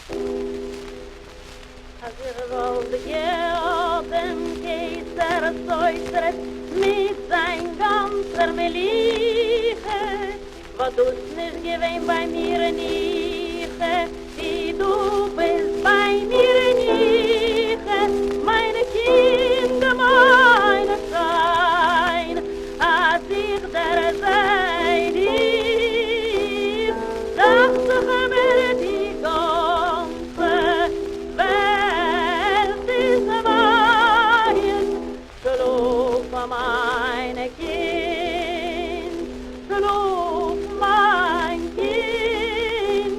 Als wilde je dem Kaiser Säußeret mit sein ganzer Meliche, was du's nicht gewähnt bei mir Nieche, wie du bist bei mir Nieche, meine Kinder, meine Schein, als ich der sei dir, dachte ich mir die ganze Welt ist mein, geloof meine Kind, geloof mein Kind,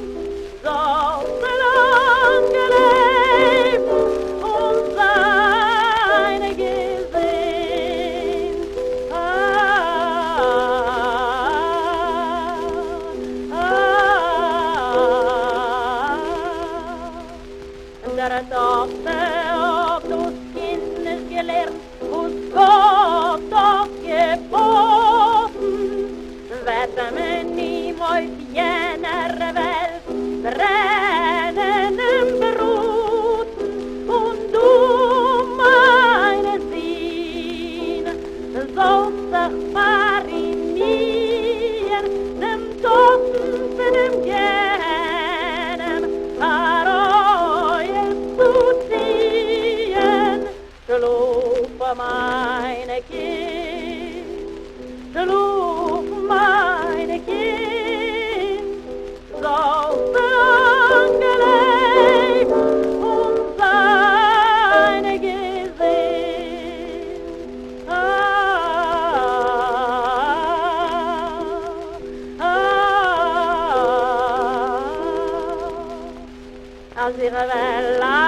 sollte lang gelebt und seine Gesinn. Der Tochter, ob du's Kind nicht gelernt, wo's Gott doch geboten, wird mir niemals jener Welt brennen im Bruten. Und du, meine Sinn, sollst dich marinieren, dem Toten für dem Genen, geloof meine Kind, geloof meine Kind, sollst lang gelebt und seine Gesinn. Als ihre Welle